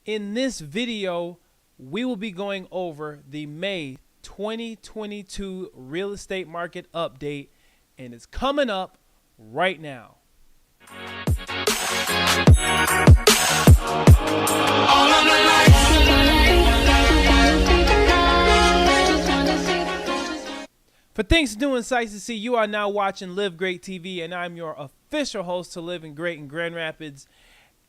In this video, we will be going over the May 2022 real estate market update, and it's coming up right now. For things to do and sights to see, you are now watching Live Great TV, and I'm your official host to Living Great in Grand Rapids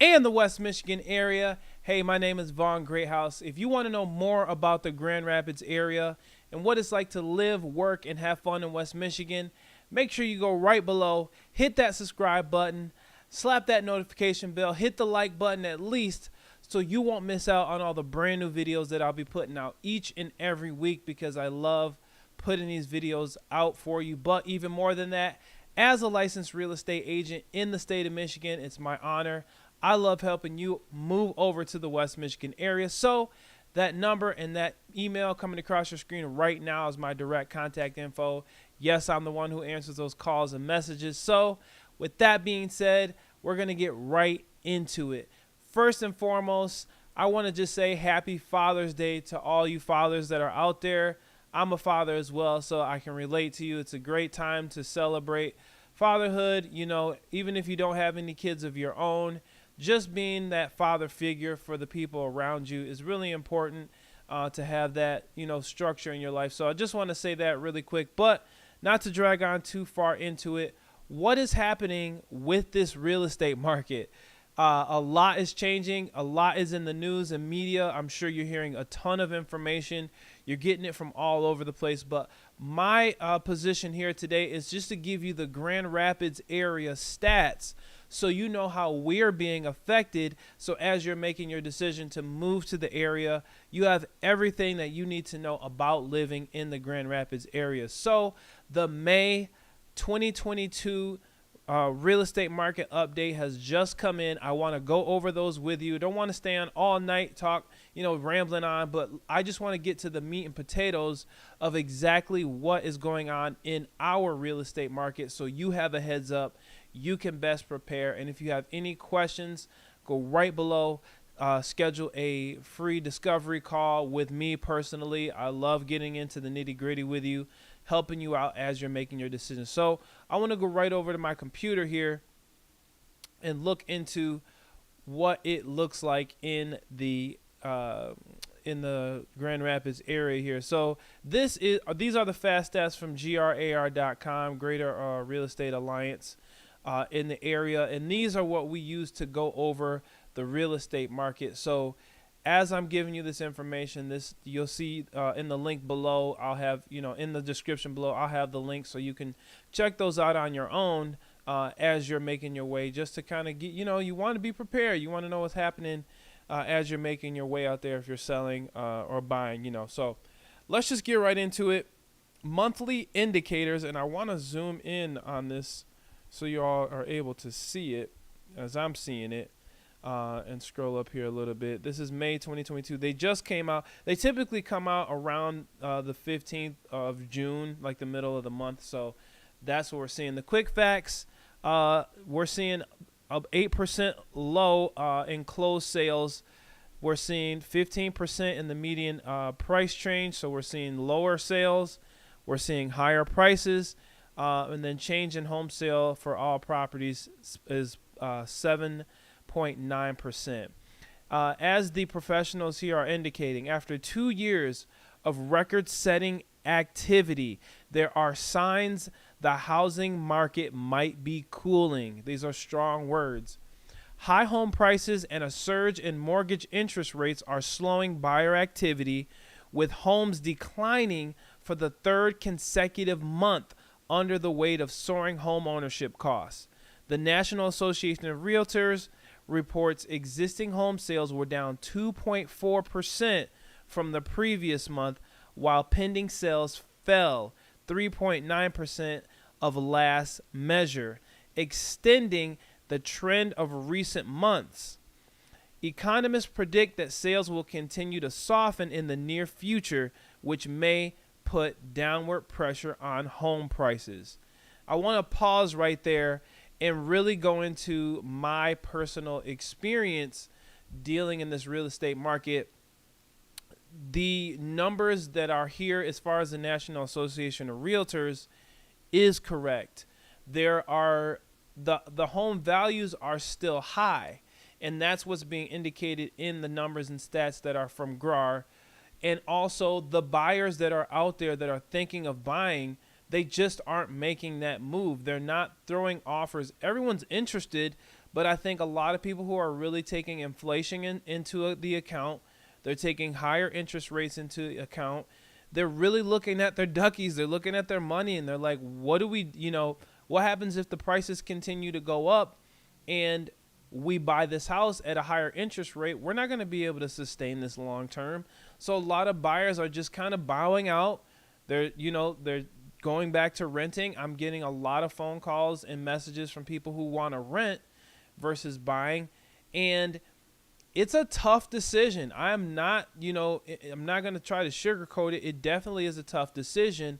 and the West Michigan area. Hey, my name is Vaughn Greathouse. If you want to know more about the Grand Rapids area and what it's like to live, work, and have fun in West Michigan, make sure you go right below, hit that subscribe button, slap that notification bell, hit the like button at least, so you won't miss out on all the brand new videos that I'll be putting out each and every week, because I love putting these videos out for you. But even more than that, as a licensed real estate agent in the state of Michigan, it's my honor. I love helping you move over to the West Michigan area. So that number and that email coming across your screen right now is my direct contact info. Yes, I'm the one who answers those calls and messages. So with that being said, we're going to get right into it. First and foremost, I want to just say happy Father's Day to all you fathers that are out there. I'm a father as well, so I can relate to you. It's a great time to celebrate fatherhood. You know, even if you don't have any kids of your own, just being that father figure for the people around you is really important to have that, structure in your life. So I just want to say that really quick, but not to drag on too far into it. What is happening with this real estate market? A lot is changing. A lot is in the news and media. I'm sure you're hearing a ton of information. You're getting it from all over the place. But my position here today is just to give you the Grand Rapids area stats so you know how we're being affected. So as you're making your decision to move to the area, you have everything that you need to know about living in the Grand Rapids area. So the May 2022 real estate market update has just come in. I want to go over those with you. Don't want to stay on all night, talk, rambling on, but I just want to get to the meat and potatoes of exactly what is going on in our real estate market, so you have a heads up. You can best prepare. And if you have any questions, go right below. Schedule a free discovery call with me personally. I love getting into the nitty gritty with you, helping you out as you're making your decisions. So I want to go right over to my computer here and look into what it looks like in the Grand Rapids area here. So these are the fast stats from grar.com, Greater Real Estate Alliance in the area, and these are what we use to go over the real estate market. So as I'm giving you this information, you'll see in the link below. I'll have, in the description below, I'll have the link so you can check those out on your own as you're making your way, just to kind of get, you want to be prepared. You want to know what's happening as you're making your way out there if you're selling or buying, So let's just get right into it. Monthly indicators, and I want to zoom in on this so you all are able to see it as I'm seeing it. And scroll up here a little bit. This is May 2022. They just came out. They typically come out around the 15th of June, like the middle of the month. So that's what we're seeing. The quick facts, we're seeing 8% low in closed sales. We're seeing 15% in the median price range. So we're seeing lower sales. We're seeing higher prices. And then change in home sale for all properties is 7.9%. As the professionals here are indicating, after 2 years of record-setting activity, there are signs the housing market might be cooling. These are strong words. High home prices and a surge in mortgage interest rates are slowing buyer activity, with homes declining for the third consecutive month under the weight of soaring home ownership costs. The National Association of Realtors reports existing home sales were down 2.4% from the previous month, while pending sales fell 3.9% of last measure, extending the trend of recent months. Economists predict that sales will continue to soften in the near future, which may put downward pressure on home prices. I want to pause right there and really go into my personal experience dealing in this real estate market, the numbers that are here as far as the National Association of Realtors is correct. There are the home values are still high, and that's what's being indicated in the numbers and stats that are from GRAR. And also the buyers that are out there that are thinking of buying, they just aren't making that move. They're not throwing offers. Everyone's interested, but I think a lot of people who are really taking inflation into the account, they're taking higher interest rates into account. They're really looking at their duckies. They're looking at their money, and they're like, what do we, what happens if the prices continue to go up and we buy this house at a higher interest rate? We're not going to be able to sustain this long term. So a lot of buyers are just kind of bowing out. They're going back to renting. I'm getting a lot of phone calls and messages from people who want to rent versus buying. And it's a tough decision. I'm not going to try to sugarcoat it. It definitely is a tough decision.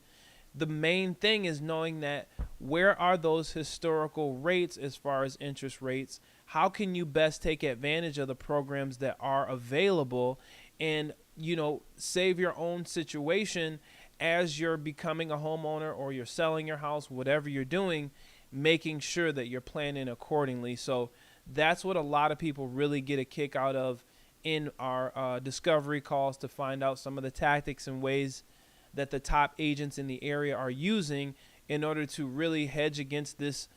The main thing is knowing that where are those historical rates as far as interest rates? How can you best take advantage of the programs that are available and, save your own situation as you're becoming a homeowner or you're selling your house, whatever you're doing, making sure that you're planning accordingly. So that's what a lot of people really get a kick out of in our discovery calls, to find out some of the tactics and ways that the top agents in the area are using in order to really hedge against this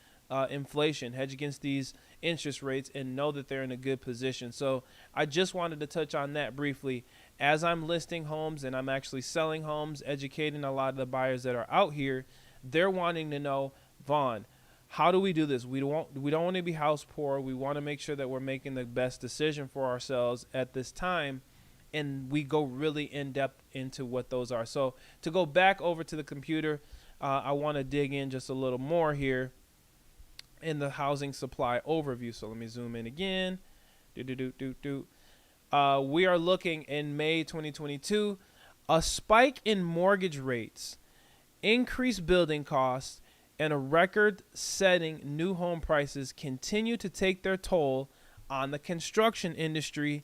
inflation, hedge against these interest rates, and know that they're in a good position. So I just wanted to touch on that briefly. As I'm listing homes and I'm actually selling homes, educating a lot of the buyers that are out here, they're wanting to know, Vaughn, how do we do this? We don't want to be house poor. We want to make sure that we're making the best decision for ourselves at this time. And we go really in depth into what those are. So to go back over to the computer, I want to dig in just a little more here in the housing supply overview. So let me zoom in again. We are looking in May 2022, a spike in mortgage rates, increased building costs, and a record-setting new home prices continue to take their toll on the construction industry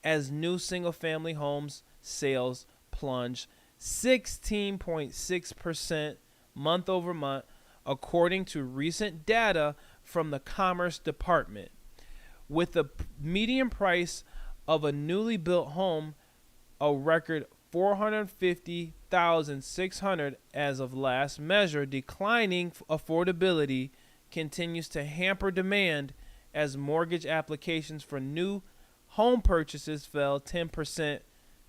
as new single-family homes sales plunge 16.6% month over month, according to recent data from the Commerce Department. With the median price of a newly built home a record $450,600 as of last measure, declining affordability continues to hamper demand as mortgage applications for new home purchases fell 10%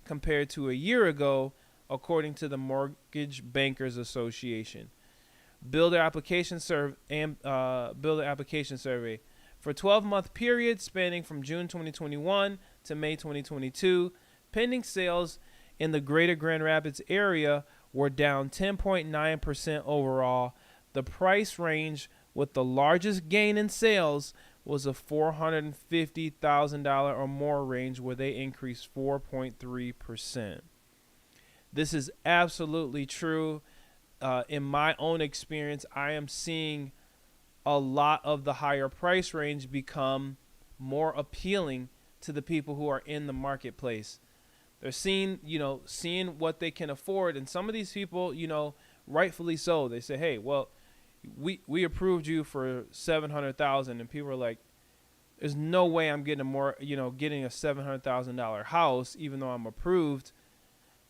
compared to a year ago, according to the Mortgage Bankers Association. Builder application survey for a 12-month period spanning from June 2021 to May 2022, pending sales in the greater Grand Rapids area were down 10.9% overall. The price range with the largest gain in sales was a $450,000 or more range, where they increased 4.3%. This is absolutely true. In my own experience, I am seeing a lot of the higher price range become more appealing to the people who are in the marketplace. They're seeing what they can afford. And some of these people, rightfully so, they say, hey, well, we approved you for $700,000, and people are like, there's no way I'm getting getting a $700,000 house, even though I'm approved.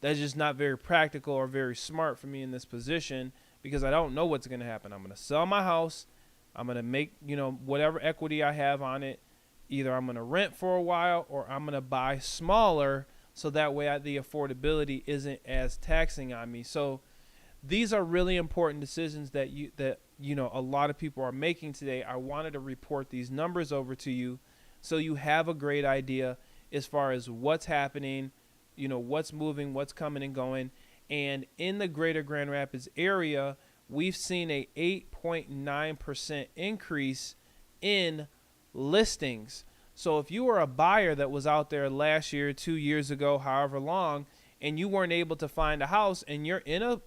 That's just not very practical or very smart for me in this position, because I don't know what's going to happen. I'm going to sell my house. I'm going to make, whatever equity I have on it. Either I'm going to rent for a while, or I'm going to buy smaller, so that way the affordability isn't as taxing on me. So these are really important decisions that a lot of people are making today. I wanted to report these numbers over to you so you have a great idea as far as what's happening, what's moving, what's coming and going. And in the greater Grand Rapids area, we've seen a 8.9% increase in listings. So if you were a buyer that was out there last year, 2 years ago, however long, and you weren't able to find a house, and you're in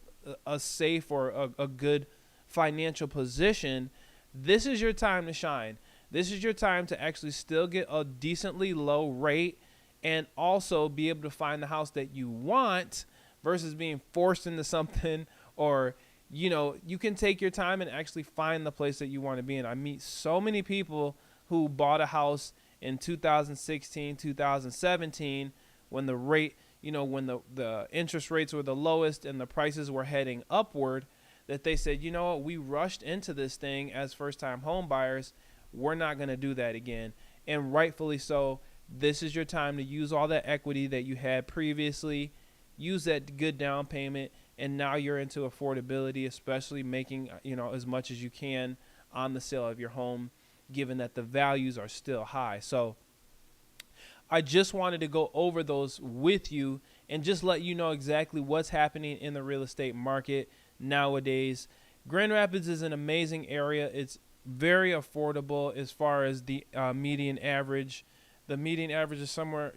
a safe or a good financial position, this is your time to shine. this is your time to actually still get a decently low rate and also be able to find the house that you want versus being forced into something. Or you can take your time and actually find the place that you want to be in. I meet so many people who bought a house in 2016, 2017 when the rate, when the interest rates were the lowest and the prices were heading upward, that they said, you know what, we rushed into this thing as first-time home buyers. We're not going to do that again. And rightfully so. This is your time to use all that equity that you had previously, use that good down payment, and now you're into affordability, especially making as much as you can on the sale of your home, given that the values are still high. So I just wanted to go over those with you and just let you know exactly what's happening in the real estate market nowadays. Grand Rapids is an amazing area. It's very affordable as far as the median average. The median average is somewhere,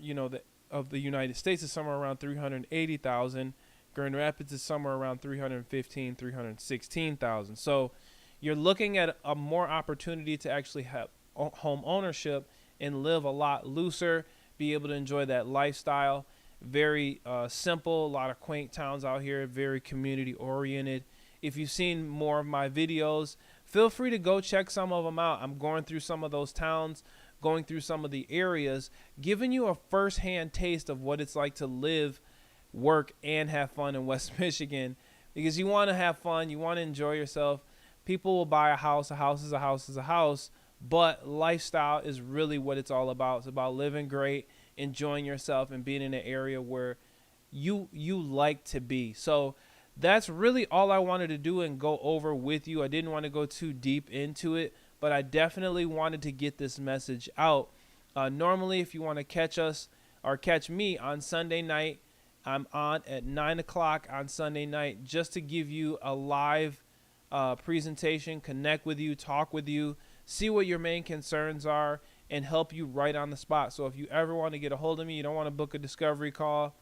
of the United States is somewhere around 380,000. Grand Rapids is somewhere around 315, 316,000. So you're looking at a more opportunity to actually have home ownership and live a lot looser, be able to enjoy that lifestyle. Very simple, a lot of quaint towns out here, very community oriented. If you've seen more of my videos, feel free to go check some of them out. I'm going through some of those towns, going through some of the areas, giving you a first-hand taste of what it's like to live, work, and have fun in West Michigan. Because you want to have fun, you want to enjoy yourself. People will buy a house. A house is a house is a house. But lifestyle is really what it's all about. It's about living great, enjoying yourself, and being in an area where you like to be. So that's really all I wanted to do and go over with you. I didn't want to go too deep into it, but I definitely wanted to get this message out. Normally, if you want to catch us or catch me on Sunday night, I'm on at 9 o'clock on Sunday night just to give you a live presentation, connect with you, talk with you, see what your main concerns are, and help you right on the spot. So if you ever want to get a hold of me, you don't want to book a discovery call,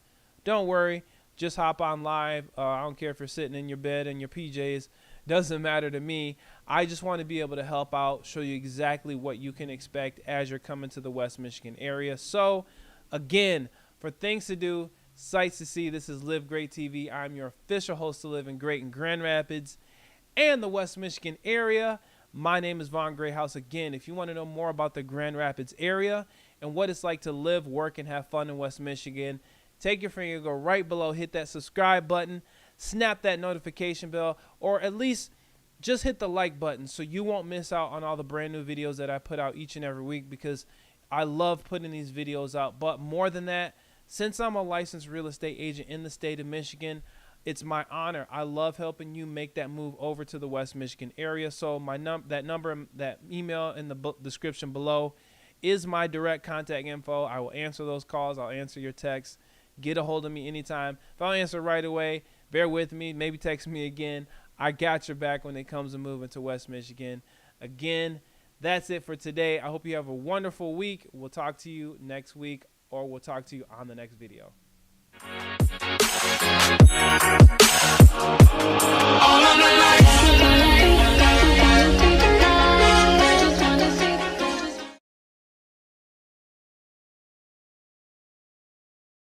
don't worry. Just hop on live. I don't care if you're sitting in your bed in your PJs. Doesn't matter to me. I just want to be able to help out, show you exactly what you can expect as you're coming to the West Michigan area. So, again, for things to do, sights to see, this is Live Great TV. I'm your official host to Living Great in Grand Rapids and the West Michigan area. My name is Vaughn Greathouse. Again, if you want to know more about the Grand Rapids area and what it's like to live, work, and have fun in West Michigan, take your finger, go right below, hit that subscribe button, snap that notification bell, or at least just hit the like button so you won't miss out on all the brand new videos that I put out each and every week, because I love putting these videos out. But more than that, since I'm a emailed real estate agent in the state of Michigan, it's my honor. I love helping you make that move over to the West Michigan area. So that email in the description below is my direct contact info. I will answer those calls. I'll answer your texts. Get a hold of me anytime. If I don't answer right away, bear with me. Maybe text me again. I got your back when it comes to moving to West Michigan. Again, that's it for today. I hope you have a wonderful week. We'll talk to you next week, or we'll talk to you on the next video.